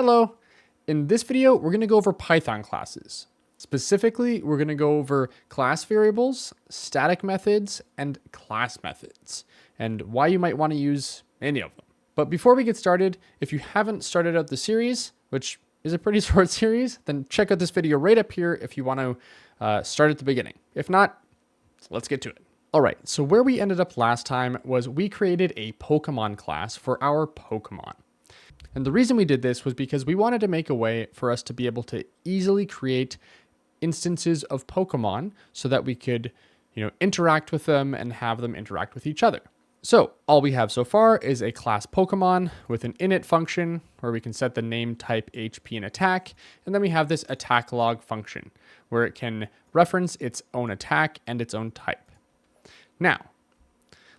Hello. In this video, we're going to go over Python classes. Specifically, we're going to go over class variables, static methods, and class methods, and why you might want to use any of them. But before we get started, if you haven't started out the series, which is a pretty short series, then check out this video right up here if you want to start at the beginning. If not, let's get to it. All right, so where we ended up last time was we created a Pokemon class for our Pokemon. And the reason we did this was because we wanted to make a way for us to be able to easily create instances of Pokemon so that we could, interact with them and have them interact with each other. So all we have so far is a class Pokemon with an init function where we can set the name, type, HP, and attack. And then we have this attack log function where it can reference its own attack and its own type. Now,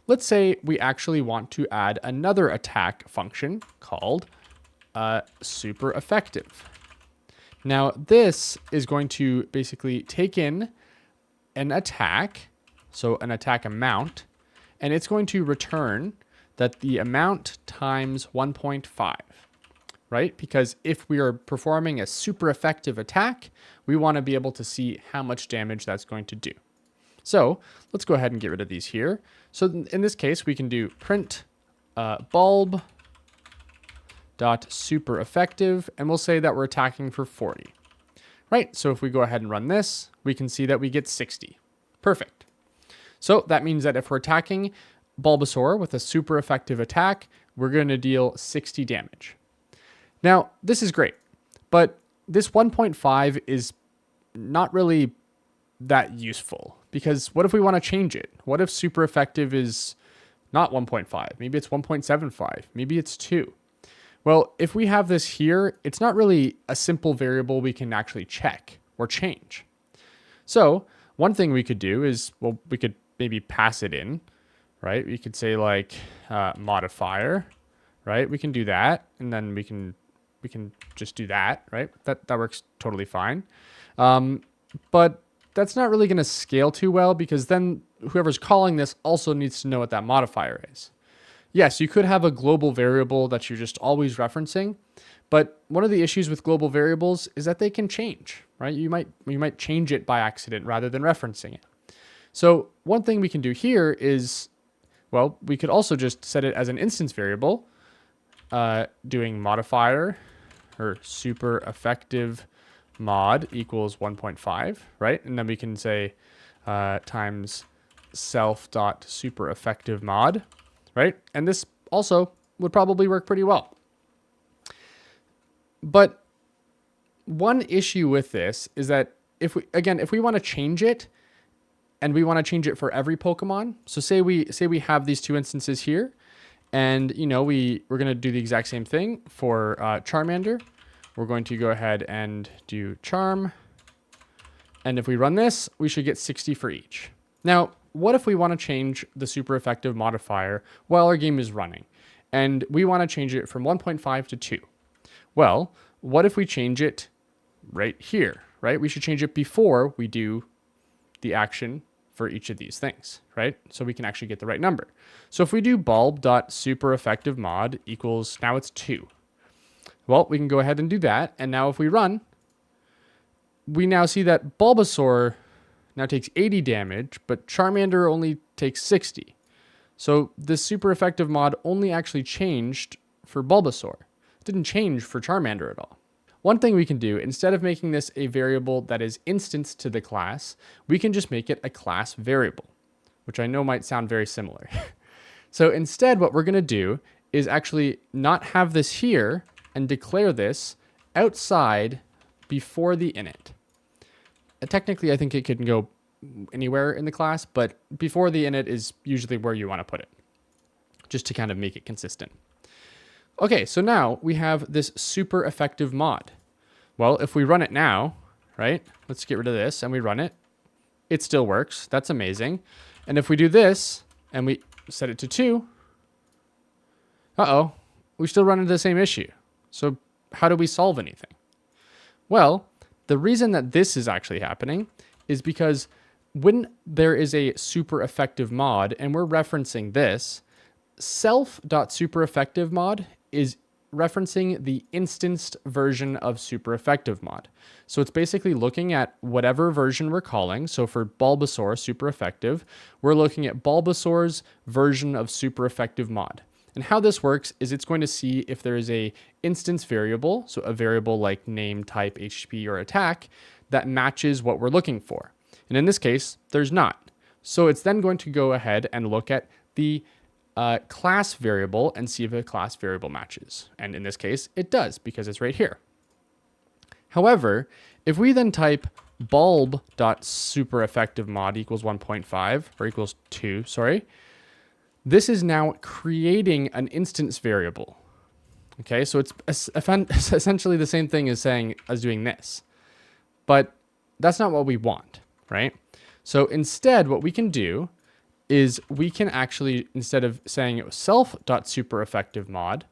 let's say we actually want to add another attack function called super effective. Now, this is going to basically take in an attack, so an attack amount, and it's going to return that the amount times 1.5, right? Because if we are performing a super effective attack, we want to be able to see how much damage that's going to do. So let's go ahead and get rid of these here. So in this case, we can do print bulb dot super effective, and we'll say that we're attacking for 40, right? So if we go ahead and run this, we can see that we get 60. Perfect. So that means that if we're attacking Bulbasaur with a super effective attack, we're going to deal 60 damage. Now, this is great, but this 1.5 is not really that useful, because what if we want to change it? What if super effective is not 1.5? Maybe it's 1.75. Maybe it's 2. Well, if we have this here, it's not really a simple variable we can actually check or change. So one thing we could do is, well, we could maybe pass it in, right? We could say like modifier, right? We can do that, and then we can just do that, right? That works totally fine. But that's not really going to scale too well, because then whoever's calling this also needs to know what that modifier is. Yes, you could have a global variable that you're just always referencing, but one of the issues with global variables is that they can change, right? You might change it by accident rather than referencing it. So one thing we can do here is, well, we could also just set it as an instance variable, doing modifier or super effective mod equals 1.5, right? And then we can say times self.super effective mod, right? And this also would probably work pretty well. But one issue with this is that if we want to change it, and we want to change it for every Pokemon, so say we have these two instances here, and we're going to do the exact same thing for Charmander. We're going to go ahead and do charm. And if we run this, we should get 60 for each. Now, what if we want to change the super effective modifier while our game is running? And we want to change it from 1.5 to 2. Well, what if we change it right here, right? We should change it before we do the action for each of these things, right? So we can actually get the right number. So if we do bulb.superEffectiveMod equals, now it's 2. Well, we can go ahead and do that. And now if we run, we now see that Bulbasaur now takes 80 damage, but Charmander only takes 60. So this super effective mod only actually changed for Bulbasaur. It didn't change for Charmander at all. One thing we can do, instead of making this a variable that is instanced to the class, we can just make it a class variable, which I know might sound very similar. So instead, what we're going to do is actually not have this here and declare this outside before the init. Technically, I think it can go anywhere in the class, but before the init is usually where you want to put it, just to kind of make it consistent. Okay, so now we have this super effective mod. Well, if we run it now, right? Let's get rid of this and we run it. It still works. That's amazing. And if we do this and we set it to 2, we still run into the same issue. So how do we solve anything? Well, the reason that this is actually happening is because when there is a super effective mod and we're referencing this, self.superEffectiveMod is referencing the instanced version of super effective mod. So it's basically looking at whatever version we're calling. So for Bulbasaur super effective, we're looking at Bulbasaur's version of super effective mod. And how this works is it's going to see if there is a instance variable, so a variable like name, type, HP, or attack, that matches what we're looking for. And in this case, there's not. So it's then going to go ahead and look at the class variable and see if a class variable matches. And in this case, it does because it's right here. However, if we then type bulb.superEffectiveMod equals 1.5 or equals 2, sorry, this is now creating an instance variable. Okay, so it's essentially the same thing as doing this, but that's not what we want, right? So instead, what we can do is we can actually, instead of saying self.superEffectiveMod,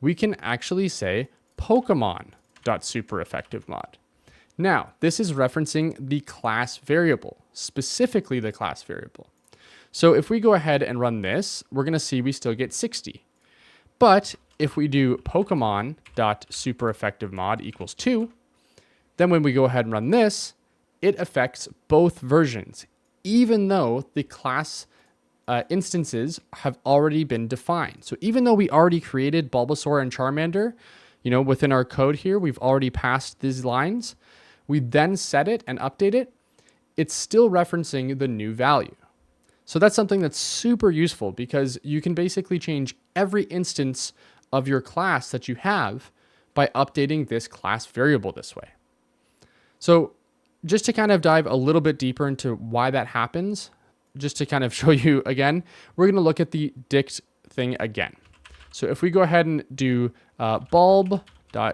we can actually say Pokemon.superEffectiveMod. Now, this is referencing the class variable, specifically the class variable. So if we go ahead and run this, we're going to see we still get 60. But if we do Pokemon.superEffectiveMod equals 2, then when we go ahead and run this, it affects both versions, even though the class instances have already been defined. So even though we already created Bulbasaur and Charmander, within our code here, we've already passed these lines. We then set it and update it. It's still referencing the new value. So that's something that's super useful because you can basically change every instance of your class that you have by updating this class variable this way. So just to kind of dive a little bit deeper into why that happens, just to kind of show you again, we're going to look at the dict thing again. So if we go ahead and do bulb.__dict__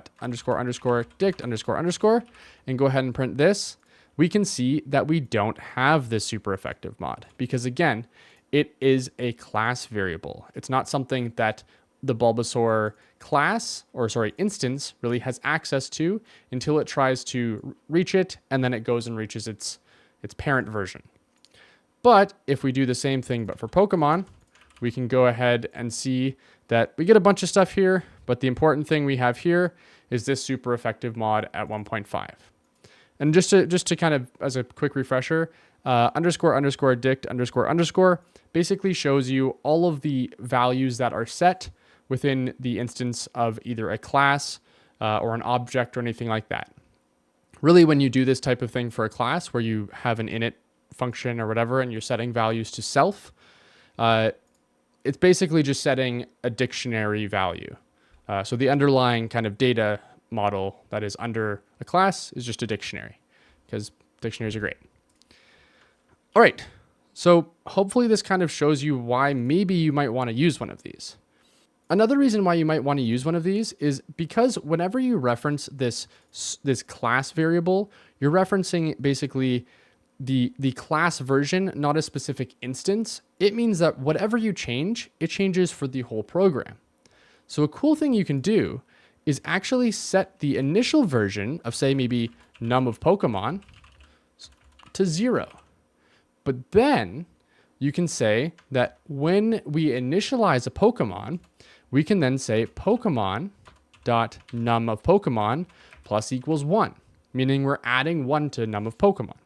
and go ahead and print this, we can see that we don't have this super effective mod because again, it is a class variable. It's not something that the Bulbasaur class, instance really has access to until it tries to reach it, and then it goes and reaches its parent version. But if we do the same thing but for Pokemon, we can go ahead and see that we get a bunch of stuff here, but the important thing we have here is this super effective mod at 1.5. And just to kind of, as a quick refresher, __dict__ basically shows you all of the values that are set within the instance of either a class or an object or anything like that. Really, when you do this type of thing for a class where you have an init function or whatever and you're setting values to self, it's basically just setting a dictionary value. So the underlying kind of data model that is under a class is just a dictionary because dictionaries are great. All right, so hopefully this kind of shows you why maybe you might want to use one of these. Another reason why you might want to use one of these is because whenever you reference this class variable, you're referencing basically the class version, not a specific instance. It means that whatever you change, it changes for the whole program. So a cool thing you can do is actually set the initial version of, say, maybe num of Pokemon to 0. But then you can say that when we initialize a Pokemon, we can then say Pokemon.num of Pokemon plus equals 1, meaning we're adding 1 to num of Pokemon.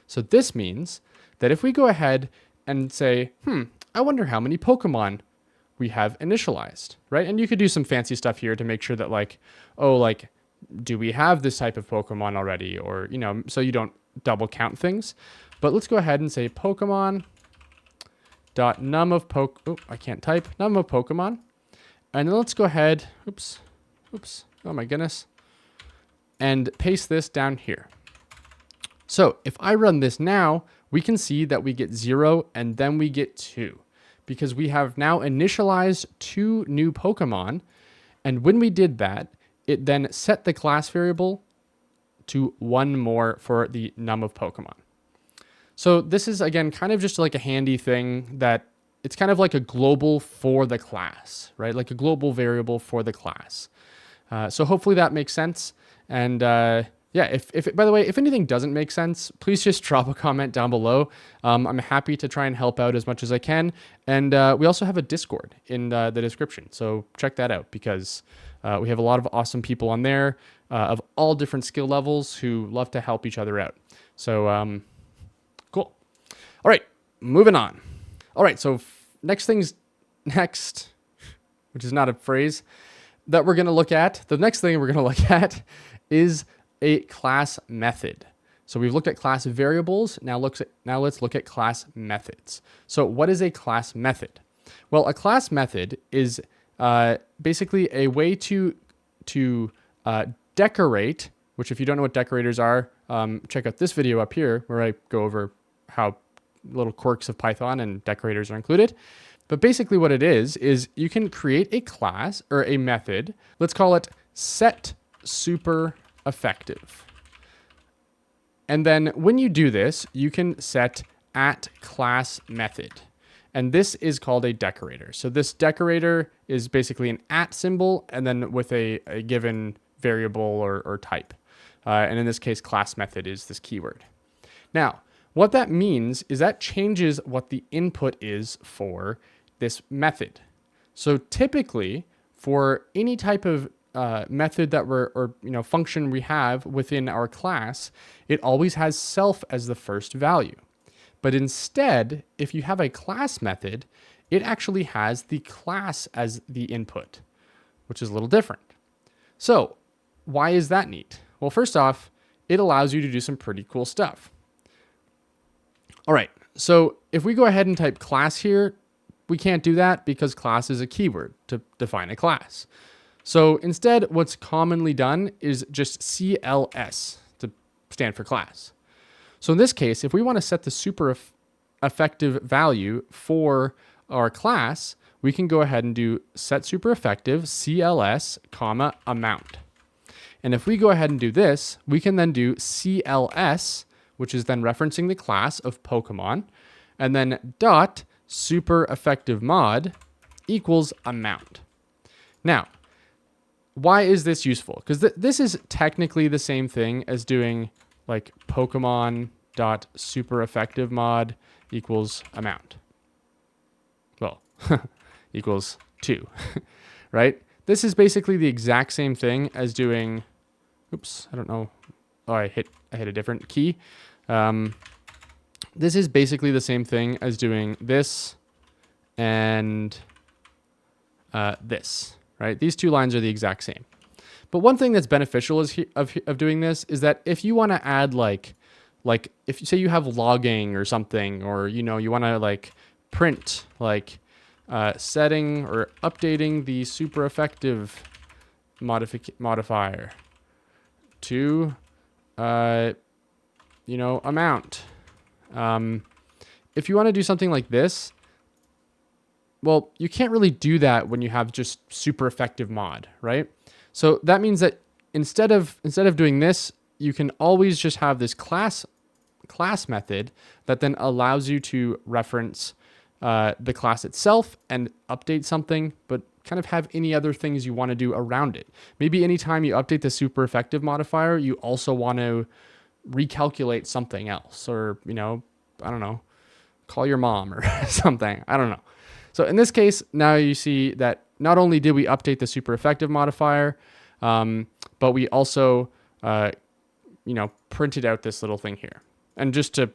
So this means that if we go ahead and say, I wonder how many Pokemon we have initialized, right? And you could do some fancy stuff here to make sure that do we have this type of Pokemon already? Or, so you don't double count things. But let's go ahead and say Pokemon.num of num of Pokemon. And then let's go ahead, oh my goodness, and paste this down here. So if I run this now, we can see that we get 0 and then we get 2 because we have now initialized 2 new Pokemon. And when we did that, it then set the class variable to 1 more for the num of Pokemon. So this is, again, kind of just like a handy thing that it's kind of like a global for the class, right? Like a global variable for the class. So hopefully that makes sense. And yeah, if by the way, if anything doesn't make sense, please just drop a comment down below. I'm happy to try and help out as much as I can. And we also have a Discord in the description. So check that out because We have a lot of awesome people on there of all different skill levels who love to help each other out. So cool. All right, moving on. All right, so next, which is not a phrase that we're going to look at. The next thing we're going to look at is a class method. So we've looked at class variables. Now let's look at class methods. So what is a class method? Well, a class method is basically a way to decorate, which if you don't know what decorators are, check out this video up here where I go over how little quirks of Python and decorators are included. But basically what it is you can create a class or a method. Let's call it set super effective. And then when you do this, you can set at class method. And this is called a decorator. So this decorator is basically an at symbol and then with a given variable or type. And in this case, class method is this keyword. Now, what that means is that changes what the input is for this method. So typically, for any type of method that function we have within our class, it always has self as the first value. But instead, if you have a class method, it actually has the class as the input, which is a little different. So why is that neat? Well, first off, it allows you to do some pretty cool stuff. All right, so if we go ahead and type class here, we can't do that because class is a keyword to define a class. So instead, what's commonly done is just CLS to stand for class. So in this case, if we want to set the super effective value for our class, we can go ahead and do set super effective CLS, comma, amount. And if we go ahead and do this, we can then do CLS, which is then referencing the class of Pokemon, and then dot super effective mod equals amount. Now, why is this useful? Because this is technically the same thing as doing like Pokemon dot super effective mod equals amount. Well, equals 2, right? This is basically the exact same thing as doing, oops, I don't know. Oh, I hit a different key. This is basically the same thing as doing this and this, right? These two lines are the exact same. But one thing that's beneficial of doing this is that if you want to add like if you say you have logging or something, or you want to like print like setting or updating the super effective modifier to amount. If you want to do something like this, well, you can't really do that when you have just super effective mod, right? So that means that instead of doing this, you can always just have this class method that then allows you to reference the class itself and update something, but kind of have any other things you want to do around it. Maybe anytime you update the super effective modifier, you also want to recalculate something else, or, I don't know, call your mom or something. I don't know. So in this case, now you see that not only did we update the super effective modifier, but we also, printed out this little thing here. And just to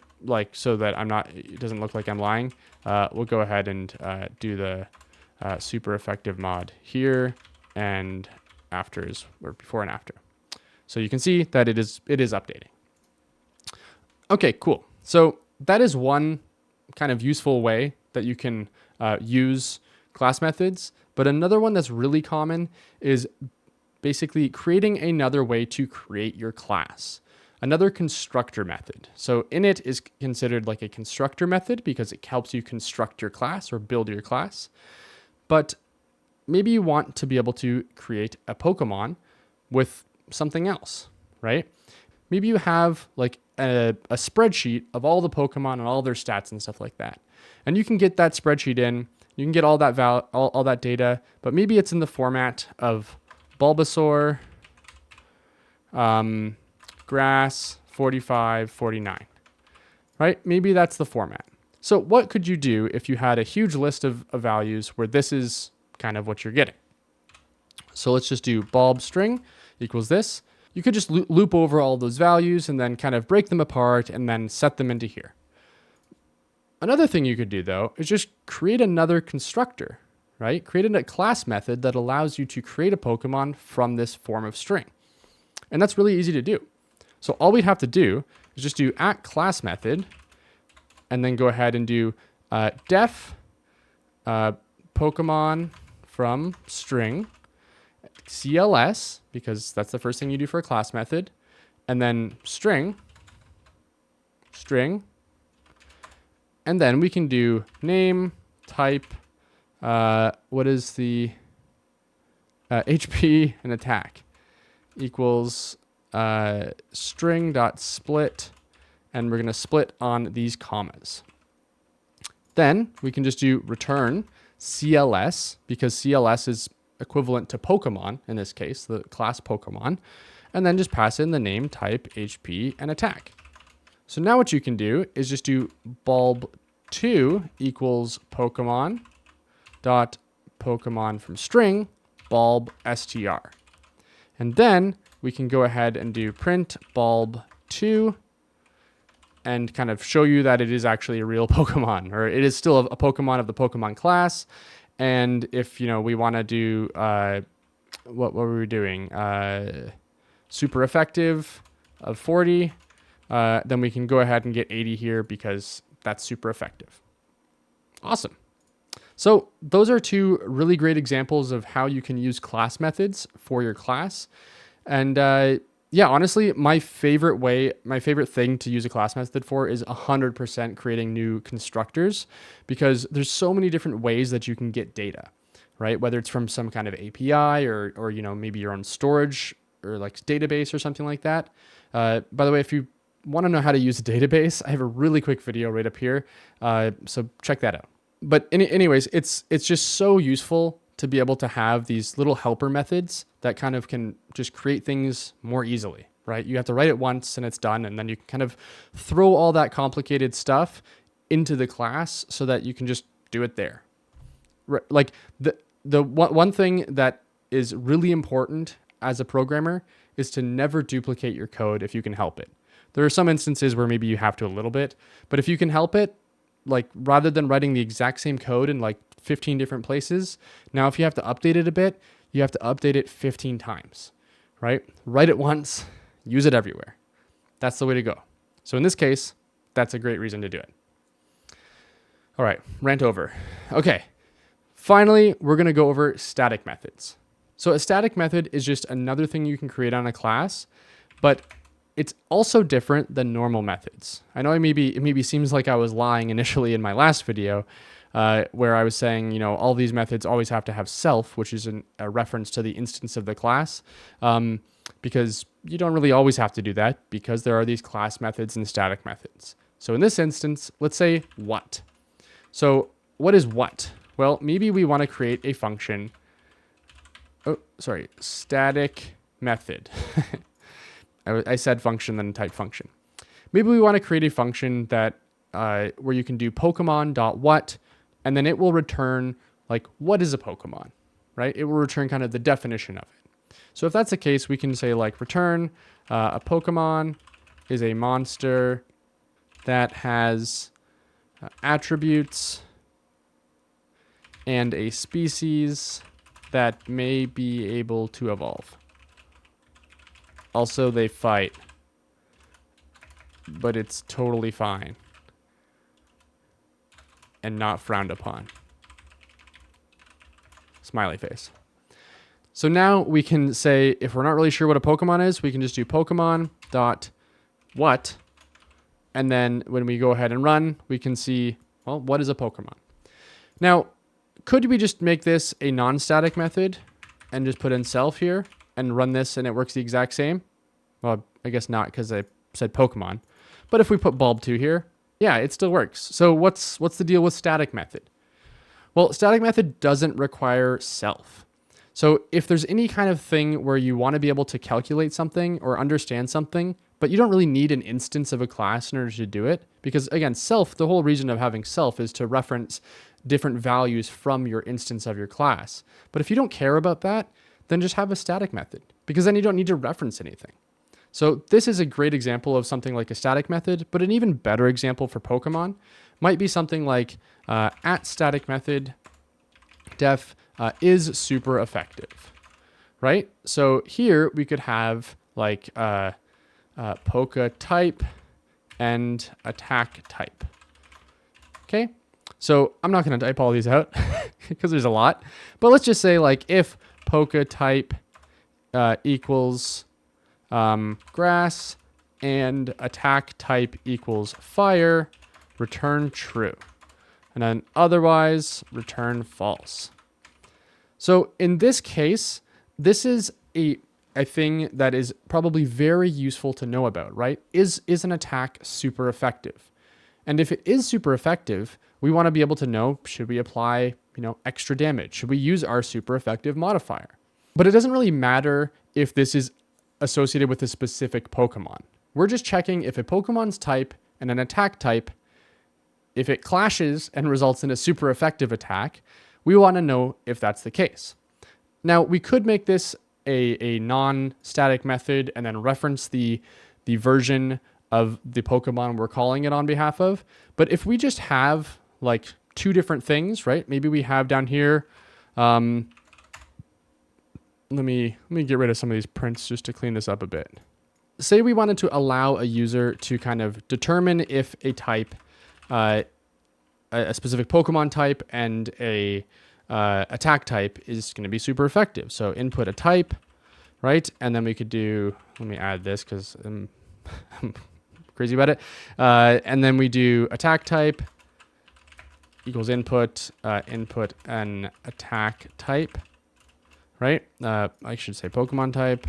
so that it doesn't look like I'm lying, we'll go ahead and do the super effective mod here and or before and after. So you can see that it is updating. Okay, cool. So that is one kind of useful way that you can use class methods. But another one that's really common is basically creating another way to create your class. Another constructor method. So init is considered like a constructor method because it helps you construct your class or build your class. But maybe you want to be able to create a Pokemon with something else, right? Maybe you have like a spreadsheet of all the Pokemon and all their stats and stuff like that. And you can get that spreadsheet in, you can get all that all that data, but maybe it's in the format of Bulbasaur, grass, 45, 49, right? Maybe that's the format. So what could you do if you had a huge list of values where this is kind of what you're getting? So let's just do bulb string equals this. You could just loop over all those values and then kind of break them apart and then set them into here. Another thing you could do though is just create another constructor, right? Create a class method that allows you to create a Pokemon from this form of string. And that's really easy to do. So all we'd have to do is just do @class method and then go ahead and do def Pokemon from string CLS, because that's the first thing you do for a class method, and then string, and then we can do name, type, what is the HP and attack equals string.split, and we're going to split on these commas. Then we can just do return CLS, because CLS is equivalent to Pokemon, in this case, the class Pokemon, and then just pass in the name, type, HP, and attack. So now what you can do is just do bulb2 equals Pokemon dot Pokemon from string bulb str. And then we can go ahead and do print bulb2 and kind of show you that it is actually a real Pokemon, or it is still a Pokemon of the Pokemon class. And if, we want to do, what were we doing? Super effective of 40, then we can go ahead and get 80 here because that's super effective. Awesome. So those are two really great examples of how you can use class methods for your class. And yeah, honestly, my favorite thing to use a class method for is 100% creating new constructors, because there's so many different ways that you can get data, right? Whether it's from some kind of API or maybe your own storage or like database or something like that. By the way, if you want to know how to use a database, I have a really quick video right up here. So check that out. But anyways, it's just so useful to be able to have these little helper methods that kind of can just create things more easily, right? You have to write it once and it's done. And then you can kind of throw all that complicated stuff into the class so that you can just do it there. Like the one thing that is really important as a programmer is to never duplicate your code if you can help it. There are some instances where maybe you have to a little bit, but if you can help it, like rather than writing the exact same code in like 15 different places, now if you have to update it a bit, you have to update it 15 times, right? Write it once, use it everywhere. That's the way to go. So in this case, that's a great reason to do it. All right, rant over. Okay, finally, we're gonna go over static methods. So a static method is just another thing you can create on a class, but it's also different than normal methods. I know it maybe seems like I was lying initially in my last video, where I was saying, all these methods always have to have self, which is a reference to the instance of the class, because you don't really always have to do that because there are these class methods and static methods. So in this instance, let's say what. So what is what? Well, maybe we want to create a function. Static method. I said function, then type function. Maybe we want to create a function that where you can do Pokemon.what, and then it will return like, what is a Pokemon, right? It will return kind of the definition of it. So if that's the case, we can say like return a Pokemon is a monster that has attributes and a species that may be able to evolve. Also, they fight, but it's totally fine and not frowned upon. Smiley face. So now we can say, if we're not really sure what a Pokemon is, we can just do Pokemon.what. And then when we go ahead and run, we can see, well, what is a Pokemon? Now, could we just make this a non-static method and just put in self here and run this and it works the exact same? Well, I guess not because I said Pokemon. But if we put bulb2 here, yeah, it still works. So what's the deal with static method? Well, static method doesn't require self. So if there's any kind of thing where you want to be able to calculate something or understand something, but you don't really need an instance of a class in order to do it, because again, self, the whole reason of having self is to reference different values from your instance of your class. But if you don't care about that, then just have a static method, because then you don't need to reference anything. So this is a great example of something like a static method, but an even better example for Pokemon might be something like at static method def is super effective, right? So here we could have like Poke type and attack type. Okay, so I'm not going to type all these out because there's a lot, but let's just say like if Poke type equals grass and attack type equals fire, return true. And then otherwise return false. So in this case, this is a thing that is probably very useful to know about, right? Is an attack super effective? And if it is super effective, we want to be able to know, should we apply, extra damage? Should we use our super effective modifier? But it doesn't really matter if this is associated with a specific Pokemon. We're just checking if a Pokemon's type and an attack type, if it clashes and results in a super effective attack, we want to know if that's the case. Now, we could make this a non-static method and then reference the version of the Pokemon we're calling it on behalf of. But if we just have like two different things, right? Maybe we have down here, let me get rid of some of these prints just to clean this up a bit. Say we wanted to allow a user to kind of determine if a type, a specific Pokemon type and a attack type is going to be super effective. So input a type, right? And then we could do, let me add this because I'm crazy about it. And then we do attack type equals input an attack type, right? I should say Pokemon type.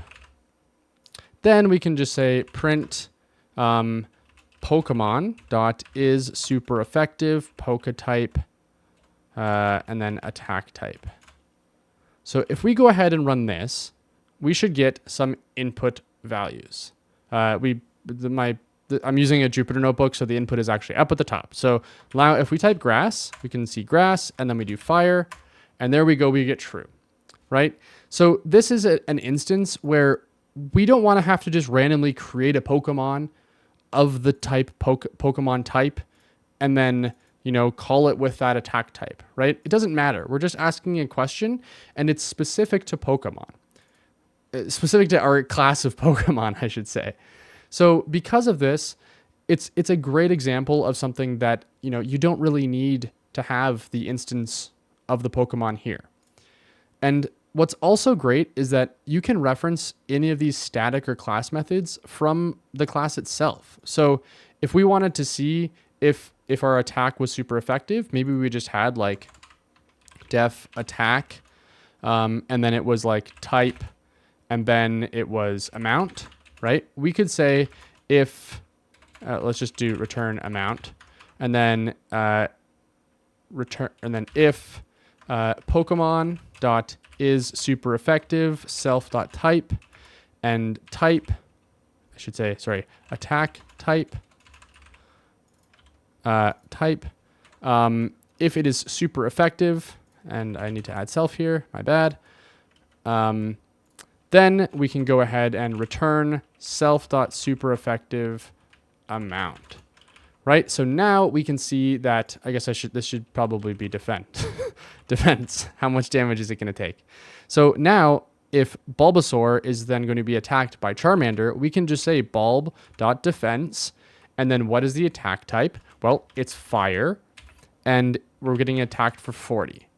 Then we can just say print Pokemon dot is super effective Poke type and then attack type. So if we go ahead and run this, we should get some input values. I'm using a Jupyter notebook, so the input is actually up at the top. So now if we type grass, we can see grass, and then we do fire, and there we go, we get true, right? So this is an instance where we don't want to have to just randomly create a Pokemon of the type Pokemon type and then, call it with that attack type, right? It doesn't matter. We're just asking a question, and it's specific to Pokemon. Specific to our class of Pokemon, I should say. So because of this, it's a great example of something that, you don't really need to have the instance of the Pokemon here. And what's also great is that you can reference any of these static or class methods from the class itself. So if we wanted to see if our attack was super effective, maybe we just had like def attack, and then it was like type, and then it was amount, right? We could say if, let's just do return amount, and then if Pokemon dot is super effective self dot type and type, attack type, if it is super effective, and I need to add self here, my bad. Then we can go ahead and return self.superEffective amount, right? So now we can see that, I guess this should probably be defense. How much damage is it going to take? So now if Bulbasaur is then going to be attacked by Charmander, we can just say bulb.defense. And then what is the attack type? Well, it's fire, and we're getting attacked for 40.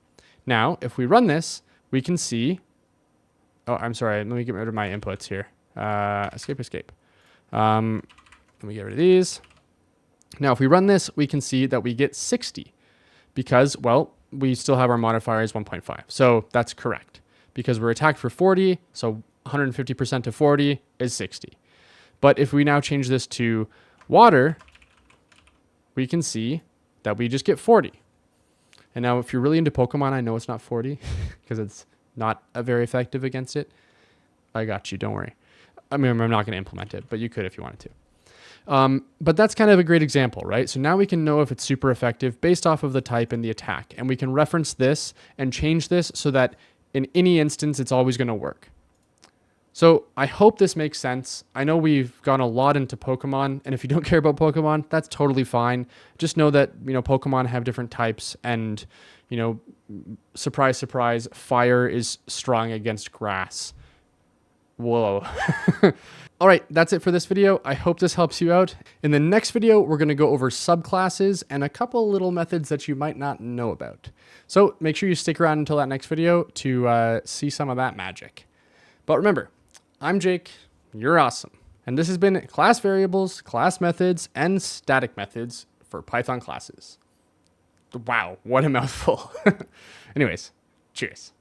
Now, if we run this, we can see, oh, I'm sorry, let me get rid of my inputs here. Escape. Let me get rid of these. Now, if we run this, we can see that we get 60 because, well, we still have our modifier as 1.5. So that's correct because we're attacked for 40. So 150% of 40 is 60. But if we now change this to water, we can see that we just get 40. And now if you're really into Pokemon, I know it's not 40 because it's not very effective against it. I got you, don't worry. I mean, I'm not going to implement it, but you could if you wanted to. But that's kind of a great example, right? So now we can know if it's super effective based off of the type and the attack. And we can reference this and change this so that in any instance, it's always going to work. So I hope this makes sense. I know we've gone a lot into Pokemon, and if you don't care about Pokemon, that's totally fine. Just know that, Pokemon have different types, and, surprise, surprise, fire is strong against grass. Whoa. All right, that's it for this video. I hope this helps you out. In the next video, we're going to go over subclasses and a couple little methods that you might not know about. So make sure you stick around until that next video to see some of that magic. But remember, I'm Jake, you're awesome. And this has been class variables, class methods, and static methods for Python classes. Wow, what a mouthful. Anyways, cheers.